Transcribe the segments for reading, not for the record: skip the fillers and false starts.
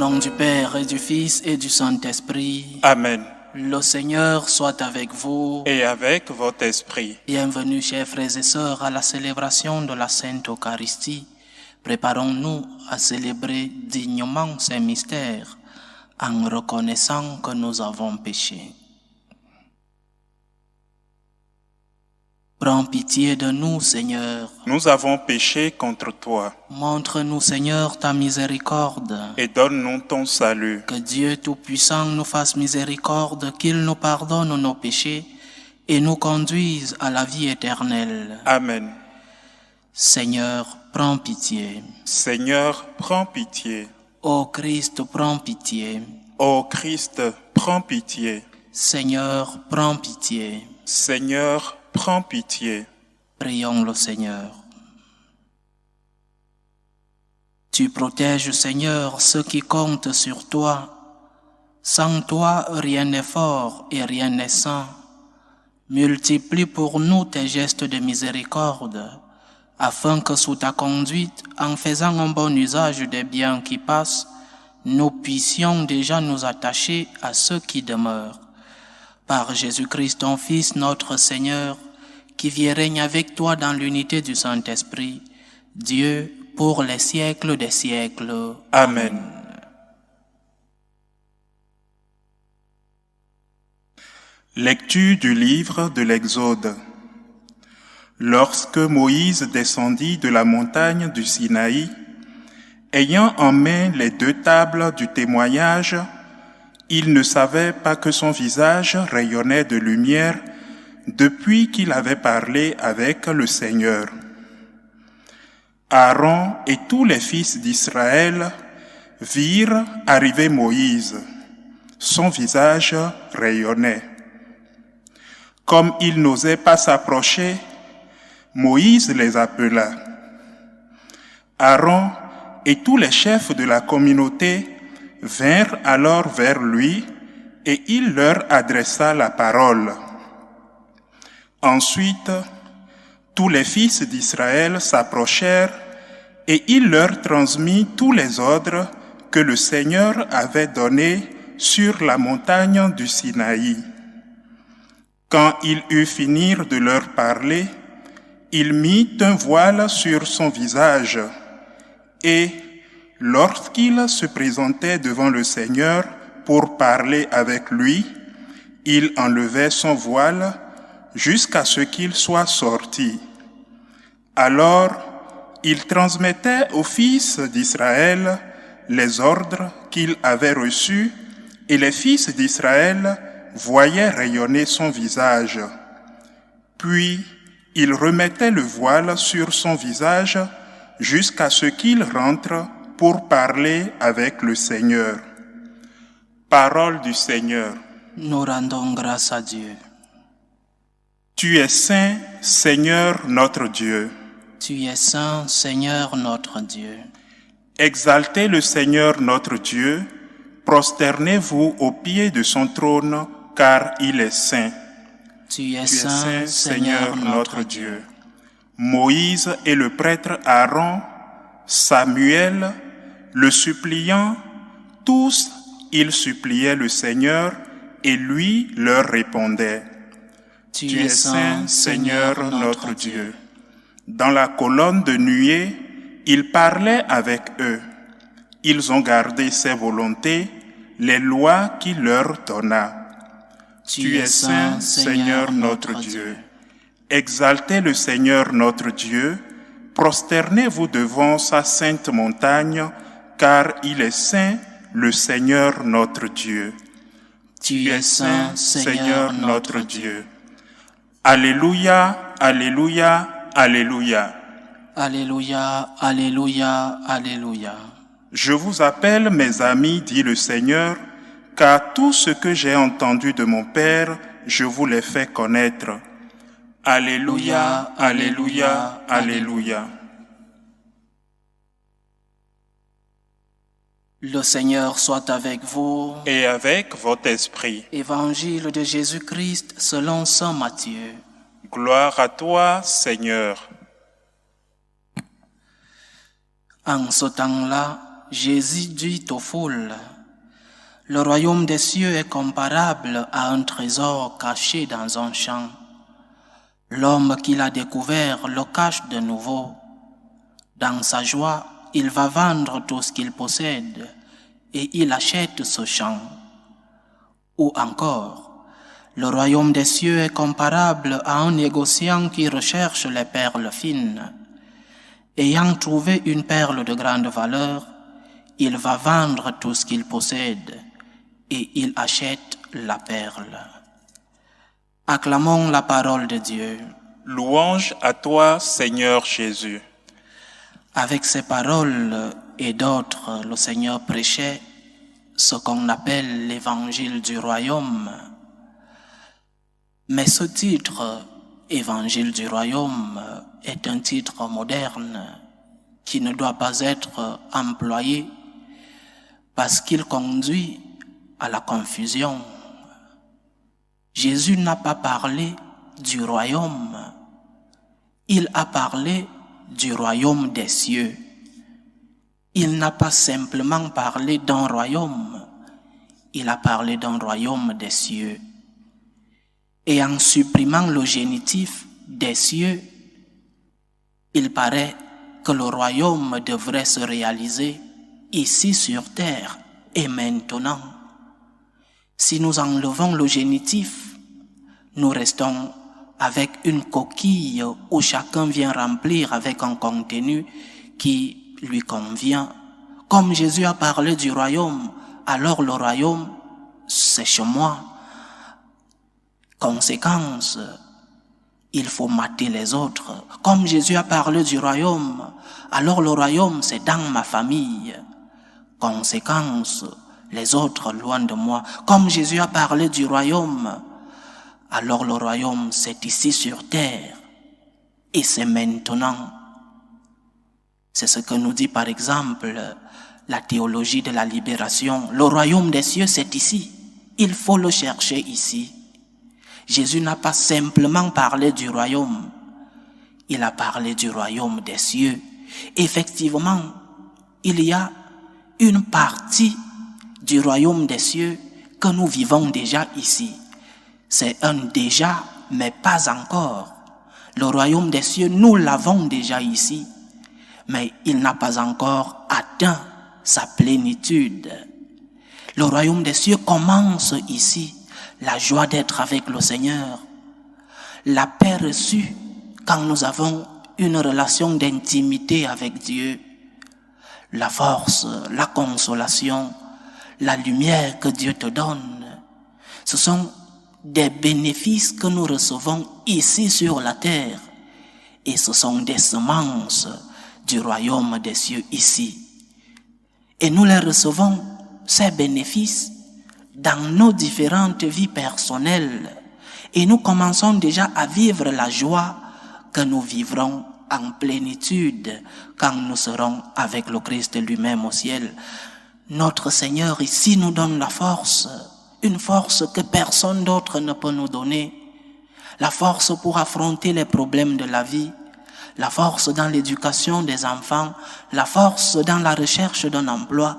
nom du Père et du Fils et du Saint-Esprit. Amen. Le Seigneur soit avec vous. Et avec votre esprit. Bienvenue, chers frères et sœurs, à la célébration de la Sainte Eucharistie. Préparons-nous à célébrer dignement ces mystères en reconnaissant que nous avons péché. Prends pitié de nous, Seigneur. Nous avons péché contre toi. Montre-nous, Seigneur, ta miséricorde. Et donne-nous ton salut. Que Dieu Tout-Puissant nous fasse miséricorde, qu'il nous pardonne nos péchés et nous conduise à la vie éternelle. Amen. Seigneur, prends pitié. Seigneur, prends pitié. Ô Christ, prends pitié. Ô Christ, prends pitié. Seigneur, prends pitié. Seigneur, prends pitié. Prions le Seigneur. Tu protèges, Seigneur, ceux qui comptent sur toi. Sans toi, rien n'est fort et rien n'est saint. Multiplie pour nous tes gestes de miséricorde, afin que sous ta conduite, en faisant un bon usage des biens qui passent, nous puissions déjà nous attacher à ceux qui demeurent. Par Jésus-Christ, ton Fils, notre Seigneur, qui vit et règne avec toi dans l'unité du Saint-Esprit, Dieu, pour les siècles des siècles. Amen. Lecture du livre de l'Exode. Lorsque Moïse descendit de la montagne du Sinaï, ayant en main les 2 tables du témoignage, il ne savait pas que son visage rayonnait de lumière depuis qu'il avait parlé avec le Seigneur. Aaron et tous les fils d'Israël virent arriver Moïse. Son visage rayonnait. Comme ils n'osaient pas s'approcher, Moïse les appela. Aaron et tous les chefs de la communauté vinrent alors vers lui et il leur adressa la parole. Ensuite, tous les fils d'Israël s'approchèrent et il leur transmit tous les ordres que le Seigneur avait donnés sur la montagne du Sinaï. Quand il eut fini de leur parler, il mit un voile sur son visage et, lorsqu'il se présentait devant le Seigneur pour parler avec lui, il enlevait son voile jusqu'à ce qu'il soit sorti. Alors, il transmettait aux fils d'Israël les ordres qu'il avait reçus et les fils d'Israël voyaient rayonner son visage. Puis, il remettait le voile sur son visage jusqu'à ce qu'il rentre pour parler avec le Seigneur. Parole du Seigneur. Nous rendons grâce à Dieu. Tu es saint, Seigneur notre Dieu. Tu es saint, Seigneur notre Dieu. Exaltez le Seigneur notre Dieu, prosternez-vous aux pieds de son trône, car il est saint. Tu es saint, Seigneur notre Dieu. Moïse et le prêtre Aaron, Samuel, le suppliant, tous ils suppliaient le Seigneur et lui leur répondait. Tu es saint, Seigneur notre Dieu. Dans la colonne de nuée, il parlait avec eux. Ils ont gardé ses volontés, les lois qu'il leur donna. Tu es saint, Seigneur notre Dieu. Exaltez le Seigneur notre Dieu, prosternez-vous devant sa sainte montagne, car il est saint, le Seigneur notre Dieu. Tu es saint, Seigneur notre Dieu. Alléluia, alléluia, alléluia. Alléluia, alléluia, alléluia. Je vous appelle, mes amis, dit le Seigneur, car tout ce que j'ai entendu de mon Père, je vous l'ai fait connaître. Alléluia, alléluia, alléluia. Le Seigneur soit avec vous. Et avec votre esprit. Évangile de Jésus-Christ selon saint Matthieu. Gloire à toi, Seigneur. En ce temps-là, Jésus dit aux foules, « Le royaume des cieux est comparable à un trésor caché dans un champ. L'homme qui l'a découvert le cache de nouveau. Dans sa joie, il va vendre tout ce qu'il possède et il achète ce champ. » Ou encore, le royaume des cieux est comparable à un négociant qui recherche les perles fines. Ayant trouvé une perle de grande valeur, il va vendre tout ce qu'il possède et il achète la perle. Acclamons la parole de Dieu. Louange à toi, Seigneur Jésus. Avec ces paroles et d'autres, le Seigneur prêchait ce qu'on appelle l'évangile du royaume. Mais ce titre, évangile du royaume, est un titre moderne qui ne doit pas être employé parce qu'il conduit à la confusion. Jésus n'a pas parlé du royaume, il a parlé du royaume des cieux. Il n'a pas simplement parlé d'un royaume, il a parlé d'un royaume des cieux. Et en supprimant le génitif des cieux, il paraît que le royaume devrait se réaliser ici sur terre et maintenant. Si nous enlevons le génitif, nous restons avec une coquille où chacun vient remplir avec un contenu qui lui convient. Comme Jésus a parlé du royaume, alors le royaume, c'est chez moi. Conséquence, il faut mater les autres. Comme Jésus a parlé du royaume, alors le royaume, c'est dans ma famille. Conséquence, les autres loin de moi. Comme Jésus a parlé du royaume, alors le royaume, c'est ici sur terre. Et c'est maintenant. C'est ce que nous dit par exemple la théologie de la libération. Le royaume des cieux, c'est ici. Il faut le chercher ici. Jésus n'a pas simplement parlé du royaume. Il a parlé du royaume des cieux. Effectivement, il y a une partie du royaume des cieux que nous vivons déjà ici. C'est un déjà, mais pas encore. Le royaume des cieux, nous l'avons déjà ici, mais il n'a pas encore atteint sa plénitude. Le royaume des cieux commence ici. La joie d'être avec le Seigneur, la paix reçue quand nous avons une relation d'intimité avec Dieu, la force, la consolation, la lumière que Dieu te donne. Ce sont des bénéfices que nous recevons ici sur la terre et ce sont des semences du royaume des cieux ici. Et nous les recevons, ces bénéfices, dans nos différentes vies personnelles et nous commençons déjà à vivre la joie que nous vivrons en plénitude quand nous serons avec le Christ lui-même au ciel. Notre Seigneur ici nous donne la force, une force que personne d'autre ne peut nous donner, la force pour affronter les problèmes de la vie, la force dans l'éducation des enfants, la force dans la recherche d'un emploi,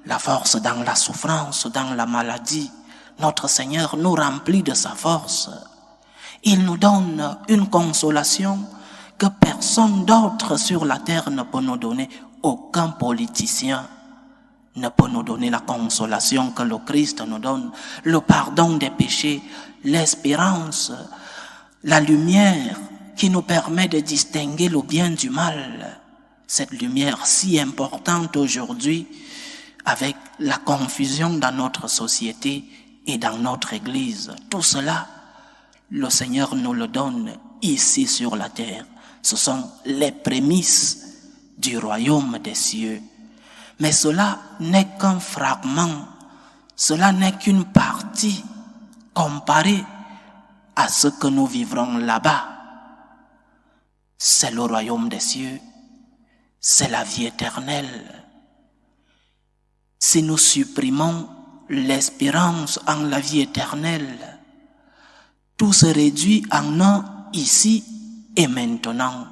la force dans la souffrance, dans la maladie. Notre Seigneur nous remplit de sa force. Il nous donne une consolation que personne d'autre sur la terre ne peut nous donner. Aucun politicien ne peut nous donner la consolation que le Christ nous donne. Le pardon des péchés, l'espérance, la lumière qui nous permet de distinguer le bien du mal. Cette lumière si importante aujourd'hui, avec la confusion dans notre société et dans notre Église. Tout cela, le Seigneur nous le donne ici sur la terre. Ce sont les prémices du royaume des cieux. Mais cela n'est qu'un fragment, cela n'est qu'une partie comparée à ce que nous vivrons là-bas. C'est le royaume des cieux, c'est la vie éternelle. Si nous supprimons l'espérance en la vie éternelle, tout se réduit en un ici et maintenant.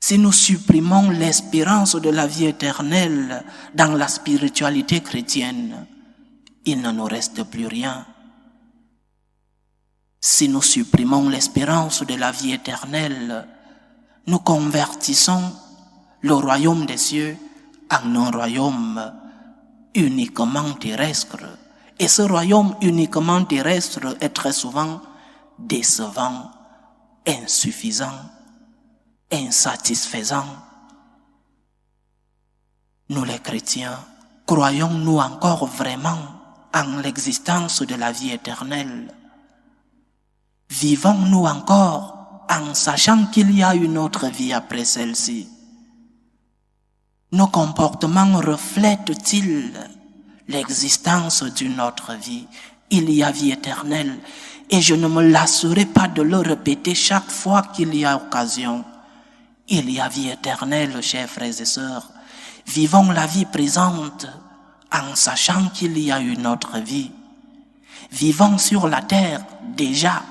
si nous supprimons l'espérance de la vie éternelle dans la spiritualité chrétienne, il ne nous reste plus rien. Si nous supprimons l'espérance de la vie éternelle, nous convertissons le royaume des cieux en un royaume uniquement terrestre. Et ce royaume uniquement terrestre est très souvent décevant, insuffisant, insatisfaisant. Nous les chrétiens, croyons-nous encore vraiment en l'existence de la vie éternelle? Vivons-nous encore en sachant qu'il y a une autre vie après celle-ci? Nos comportements reflètent-ils l'existence d'une autre vie? Il y a vie éternelle et je ne me lasserai pas de le répéter chaque fois qu'il y a occasion. Il y a vie éternelle, chers frères et sœurs. Vivons la vie présente en sachant qu'il y a une autre vie. Vivons sur la terre déjà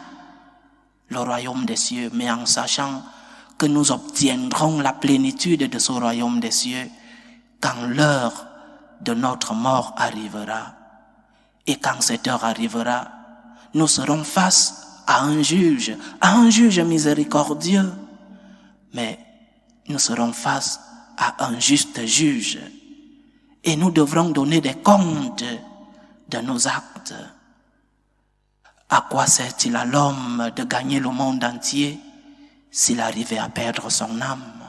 le royaume des cieux, mais en sachant que nous obtiendrons la plénitude de ce royaume des cieux quand l'heure de notre mort arrivera. Et quand cette heure arrivera, nous serons face à un juge miséricordieux, mais nous serons face à un juste juge et nous devrons donner des comptes de nos actes. À quoi sert-il à l'homme de gagner le monde entier s'il arrivait à perdre son âme?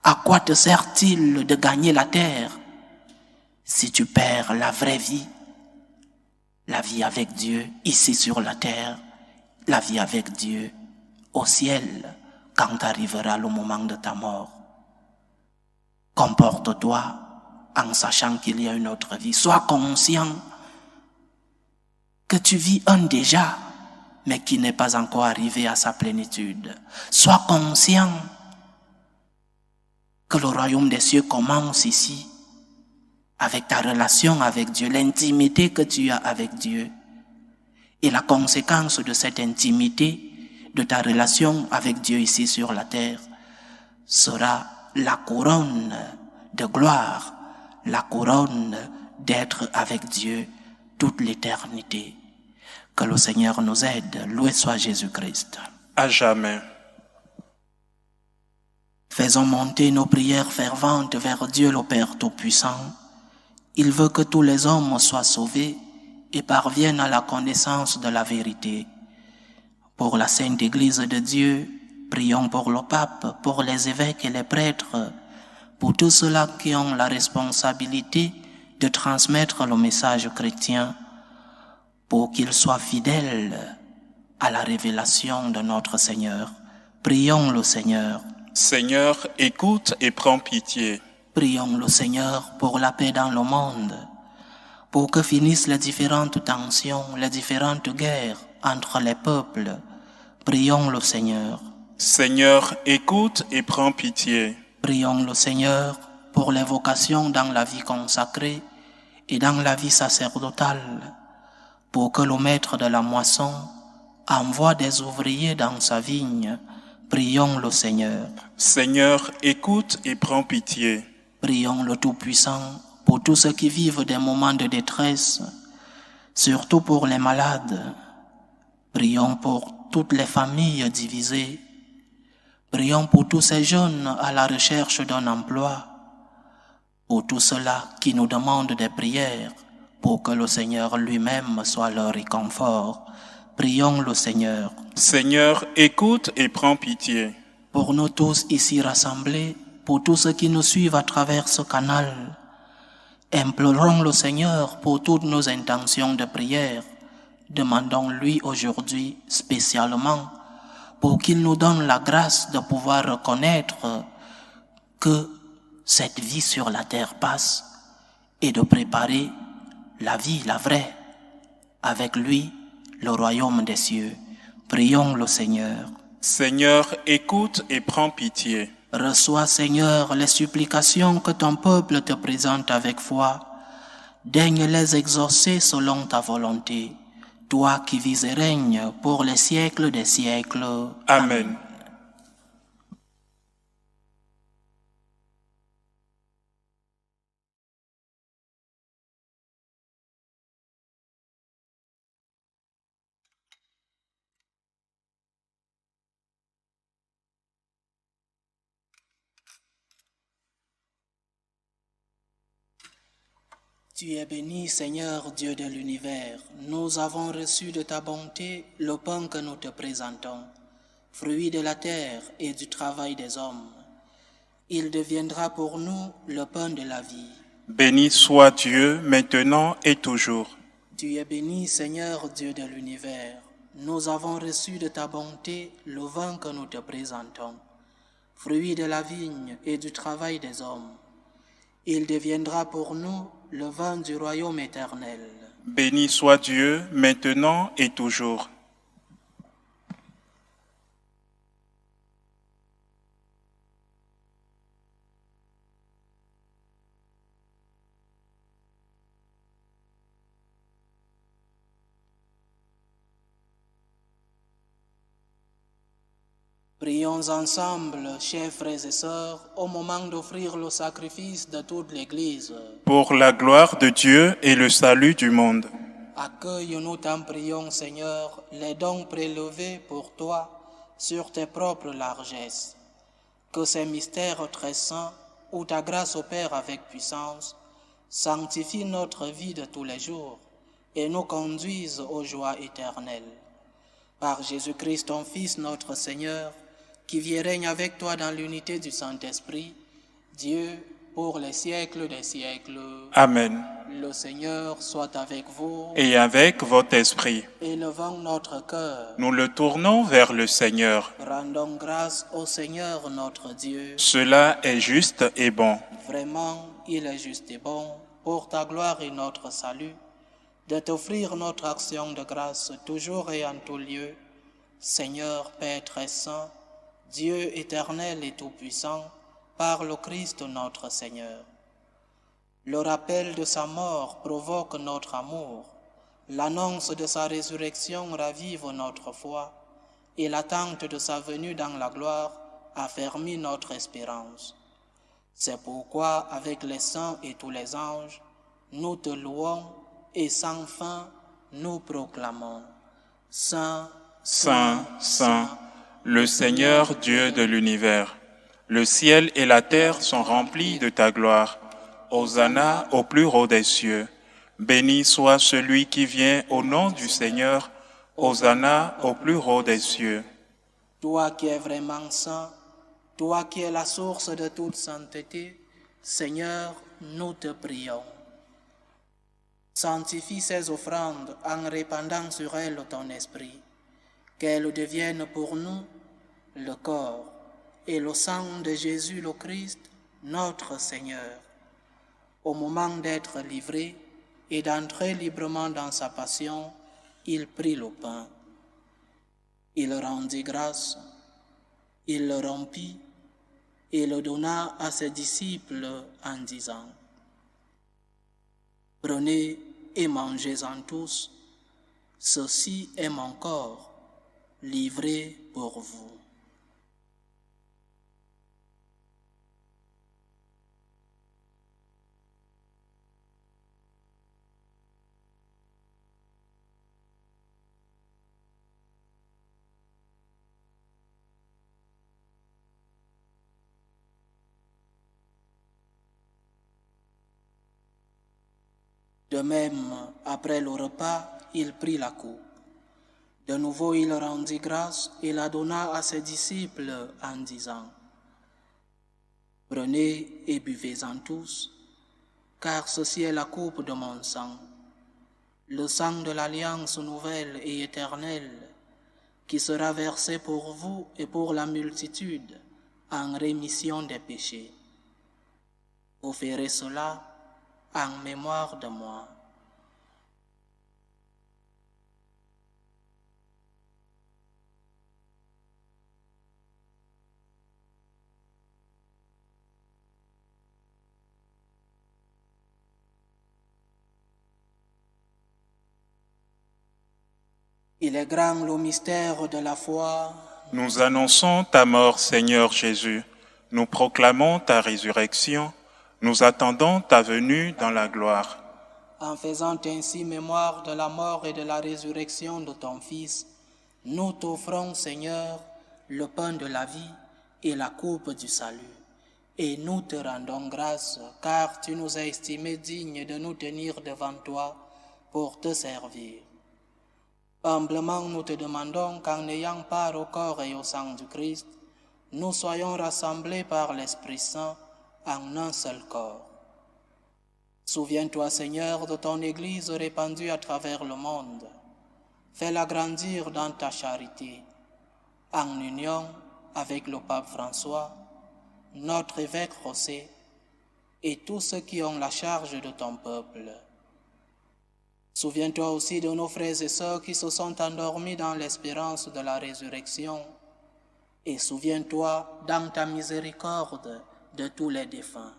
À quoi te sert-il de gagner la terre si tu perds la vraie vie, la vie avec Dieu ici sur la terre, la vie avec Dieu au ciel quand arrivera le moment de ta mort? Comporte-toi en sachant qu'il y a une autre vie. Sois conscient que tu vis un déjà, mais qui n'est pas encore arrivé à sa plénitude. Sois conscient que le royaume des cieux commence ici, avec ta relation avec Dieu, l'intimité que tu as avec Dieu. Et la conséquence de cette intimité, de ta relation avec Dieu ici sur la terre, sera la couronne de gloire, la couronne d'être avec Dieu toute l'éternité. Que le Seigneur nous aide. Loué soit Jésus-Christ. À jamais. Faisons monter nos prières ferventes vers Dieu le Père Tout-Puissant. Il veut que tous les hommes soient sauvés et parviennent à la connaissance de la vérité. Pour la Sainte Église de Dieu, prions pour le pape, pour les évêques et les prêtres, pour tous ceux-là qui ont la responsabilité de transmettre le message chrétien, pour qu'ils soient fidèles à la révélation de notre Seigneur. Prions le Seigneur. Seigneur, écoute et prends pitié. Prions le Seigneur pour la paix dans le monde, pour que finissent les différentes tensions, les différentes guerres entre les peuples. Prions le Seigneur. Seigneur, écoute et prends pitié. Prions le Seigneur pour les vocations dans la vie consacrée et dans la vie sacerdotale, pour que le maître de la moisson envoie des ouvriers dans sa vigne. Prions le Seigneur. Seigneur, écoute et prends pitié. Prions le Tout-Puissant pour tous ceux qui vivent des moments de détresse, surtout pour les malades. Prions pour toutes les familles divisées. Prions pour tous ces jeunes à la recherche d'un emploi, pour tous ceux-là qui nous demandent des prières, pour que le Seigneur lui-même soit leur réconfort. Prions le Seigneur. Seigneur, écoute et prends pitié. Pour nous tous ici rassemblés, pour tous ceux qui nous suivent à travers ce canal, implorons le Seigneur pour toutes nos intentions de prière. Demandons-lui aujourd'hui spécialement pour qu'il nous donne la grâce de pouvoir reconnaître que cette vie sur la terre passe et de préparer la vie, la vraie, avec lui, le royaume des cieux. Prions le Seigneur. Seigneur, écoute et prends pitié. Reçois, Seigneur, les supplications que ton peuple te présente avec foi. Daigne les exaucer selon ta volonté. Toi qui vis et règnes pour les siècles des siècles. Amen. Tu es béni, Seigneur Dieu de l'univers. Nous avons reçu de ta bonté le pain que nous te présentons, fruit de la terre et du travail des hommes. Il deviendra pour nous le pain de la vie. Béni soit Dieu, maintenant et toujours. Tu es béni, Seigneur Dieu de l'univers. Nous avons reçu de ta bonté le vin que nous te présentons, fruit de la vigne et du travail des hommes. Il deviendra pour nous le vin du royaume éternel. Béni soit Dieu, maintenant et toujours. Prions ensemble, chers frères et sœurs, au moment d'offrir le sacrifice de toute l'Église. Pour la gloire de Dieu et le salut du monde. Accueille-nous, t'en prions, Seigneur, les dons prélevés pour toi sur tes propres largesses. Que ces mystères très saints, où ta grâce opère avec puissance, sanctifient notre vie de tous les jours et nous conduisent aux joies éternelles. Par Jésus-Christ, ton Fils, notre Seigneur, qui vit et règne avec toi dans l'unité du Saint-Esprit, Dieu, pour les siècles des siècles. Amen. Le Seigneur soit avec vous. Et avec votre esprit. Élevons notre cœur. Nous le tournons vers le Seigneur. Rendons grâce au Seigneur notre Dieu. Cela est juste et bon. Vraiment, il est juste et bon, pour ta gloire et notre salut, de t'offrir notre action de grâce toujours et en tout lieu. Seigneur, Père très saint, Dieu éternel et tout-puissant, par le Christ notre Seigneur. Le rappel de sa mort provoque notre amour, l'annonce de sa résurrection ravive notre foi, et l'attente de sa venue dans la gloire affermit notre espérance. C'est pourquoi, avec les saints et tous les anges, nous te louons et sans fin nous proclamons. Saint, Saint, Saint, le Seigneur Dieu de l'univers. Le ciel et la terre sont remplis de ta gloire. Hosanna au plus haut des cieux. Béni soit celui qui vient au nom du Seigneur. Hosanna au plus haut des cieux. Toi qui es vraiment saint, toi qui es la source de toute sainteté, Seigneur, nous te prions. Sanctifie ces offrandes en répandant sur elles ton esprit, qu'elles deviennent pour nous le corps et le sang de Jésus le Christ, notre Seigneur. Au moment d'être livré et d'entrer librement dans sa passion, il prit le pain. Il rendit grâce, il le rompit et le donna à ses disciples en disant: « Prenez et mangez-en tous, ceci est mon corps, livré pour vous. » De même, après le repas, il prit la coupe. De nouveau, il rendit grâce et la donna à ses disciples en disant: « Prenez et buvez-en tous, car ceci est la coupe de mon sang, le sang de l'alliance nouvelle et éternelle, qui sera versé pour vous et pour la multitude en rémission des péchés. Vous ferez cela en mémoire de moi. » Il est grand le mystère de la foi. Nous annonçons ta mort, Seigneur Jésus. Nous proclamons ta résurrection. Nous attendons ta venue dans la gloire. En faisant ainsi mémoire de la mort et de la résurrection de ton Fils, nous t'offrons, Seigneur, le pain de la vie et la coupe du salut, Et nous te rendons grâce, car tu nous as estimés dignes de nous tenir devant toi pour te servir. Humblement, nous te demandons qu'en ayant part au corps et au sang du Christ, nous soyons rassemblés par l'Esprit Saint en un seul corps. Souviens-toi, Seigneur, de ton Église répandue à travers le monde. Fais-la grandir dans ta charité, en union avec le pape François, notre évêque José et tous ceux qui ont la charge de ton peuple. Souviens-toi aussi de nos frères et sœurs qui se sont endormis dans l'espérance de la résurrection, et souviens-toi dans ta miséricorde de tous les défunts.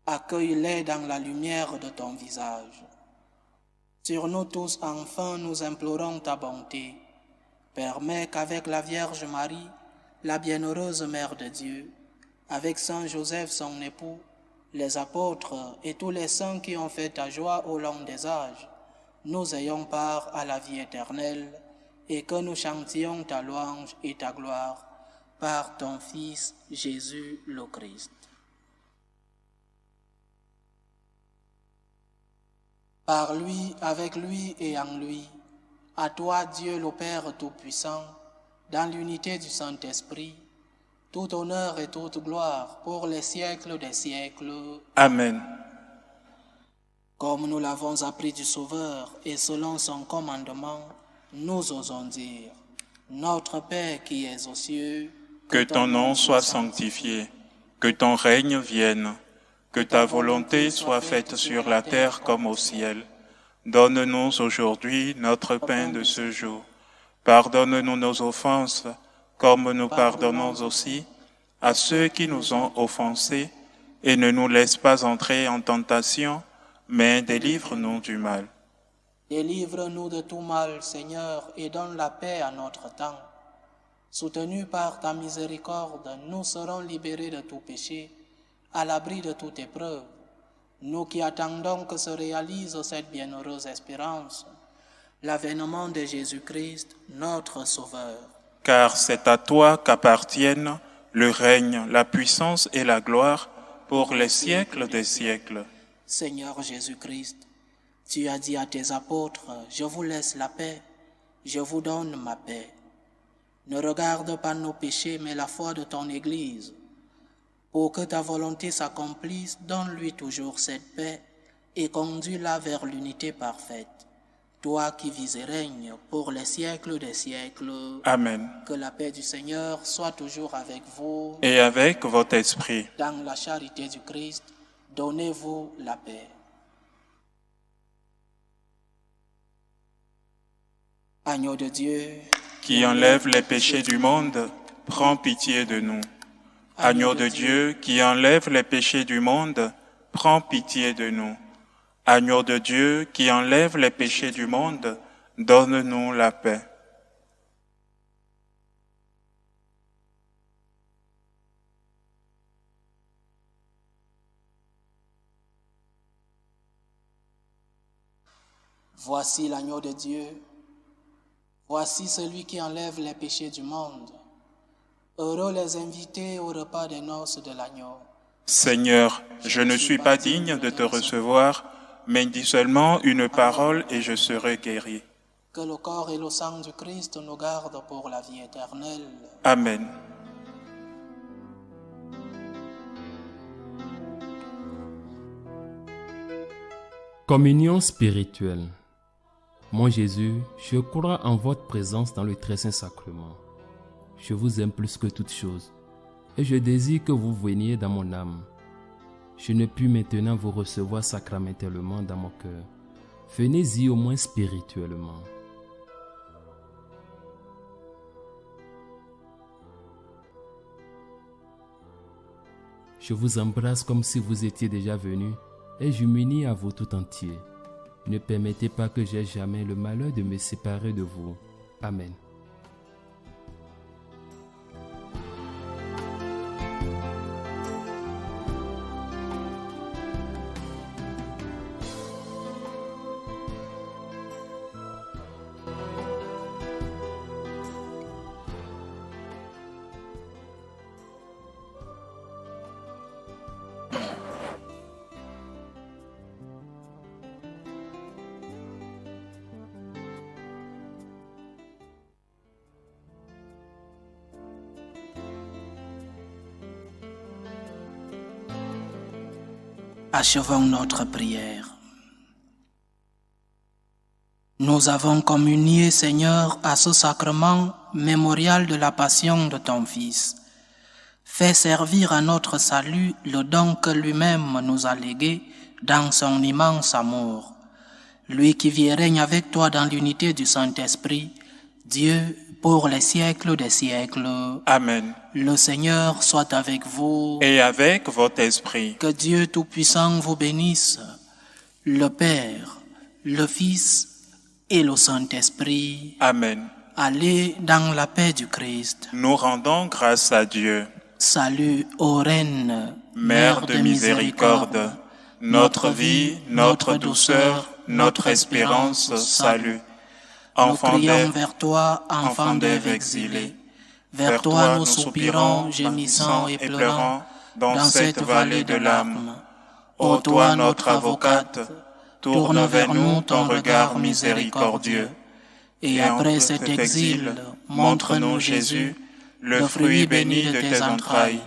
Accueille-les dans la lumière de ton visage. Sur nous tous, enfin, nous implorons ta bonté. Permets qu'avec la Vierge Marie, la bienheureuse Mère de Dieu, avec Saint Joseph son époux, les apôtres et tous les saints qui ont fait ta joie au long des âges, nous ayons part à la vie éternelle et que nous chantions ta louange et ta gloire par ton Fils Jésus le Christ. Par lui, avec lui et en lui, à toi Dieu le Père Tout-Puissant, dans l'unité du Saint-Esprit, tout honneur et toute gloire pour les siècles des siècles. Amen. Comme nous l'avons appris du Sauveur et selon son commandement, nous osons dire, Notre Père qui es aux cieux, que ton nom soit sanctifié, que ton règne vienne, que ta volonté soit faite sur la terre comme au ciel. Donne-nous aujourd'hui notre pain de ce jour. Pardonne-nous nos offenses, comme nous pardonnons aussi à ceux qui nous ont offensés, et ne nous laisse pas entrer en tentation, mais délivre-nous du mal. Délivre-nous de tout mal, Seigneur, et donne la paix à notre temps. Soutenus par ta miséricorde, nous serons libérés de tout péché, à l'abri de toute épreuve. Nous qui attendons que se réalise cette bienheureuse espérance, l'avènement de Jésus-Christ, notre Sauveur. Car c'est à toi qu'appartiennent le règne, la puissance et la gloire pour les siècles des siècles. Seigneur Jésus-Christ, tu as dit à tes apôtres, « Je vous laisse la paix, je vous donne ma paix. » Ne regarde pas nos péchés, mais la foi de ton Église. Pour que ta volonté s'accomplisse, donne-lui toujours cette paix et conduis-la vers l'unité parfaite. Toi qui vis et règnes pour les siècles des siècles. Amen. Que la paix du Seigneur soit toujours avec vous. Et avec votre esprit. Dans la charité du Christ, donnez-vous la paix. Agneau de Dieu, qui enlève les péchés du monde, prends pitié de nous. Agneau de Dieu, qui enlève les péchés du monde, prends pitié de nous. Agneau de Dieu, qui enlève les péchés du monde, donne-nous la paix. Voici l'agneau de Dieu. Voici celui qui enlève les péchés du monde. Heureux les invités au repas des noces de l'agneau. Seigneur, je ne suis pas digne de te recevoir, mais dis seulement une parole et je serai guéri. Que le corps et le sang du Christ nous gardent pour la vie éternelle. Amen. Communion spirituelle. Mon Jésus, je crois en votre présence dans le très saint sacrement. Je vous aime plus que toute chose, et je désire que vous veniez dans mon âme. Je ne puis maintenant vous recevoir sacramentellement dans mon cœur. Venez-y au moins spirituellement. Je vous embrasse comme si vous étiez déjà venu, et je m'unis à vous tout entier. Ne permettez pas que j'aie jamais le malheur de me séparer de vous. Amen. Achevons notre prière. Nous avons communié, Seigneur, à ce sacrement mémorial de la passion de ton Fils. Fais servir à notre salut le don que lui-même nous a légué dans son immense amour. Lui qui vit et règne avec toi dans l'unité du Saint-Esprit, Dieu, pour les siècles des siècles. Amen. Le Seigneur soit avec vous. Et avec votre esprit. Que Dieu Tout-Puissant vous bénisse, le Père, le Fils et le Saint-Esprit. Amen. Allez dans la paix du Christ. Nous rendons grâce à Dieu. Salut ô Reine, Mère de miséricorde, notre vie, notre douceur, notre espérance, salut. Nous crions vers toi, enfant d'Ève exilée. Vers toi nous soupirons, gémissant et pleurant, dans cette vallée de larmes. Ô toi notre avocate, tourne vers nous ton regard miséricordieux. Et après cet exil, montre-nous Jésus, le fruit béni de tes entrailles.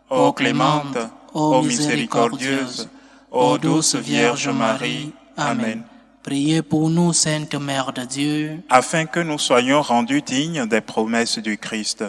Ô clémente, ô miséricordieuse, ô douce Vierge Marie. Amen. Priez pour nous, Sainte Mère de Dieu, afin que nous soyons rendus dignes des promesses du Christ.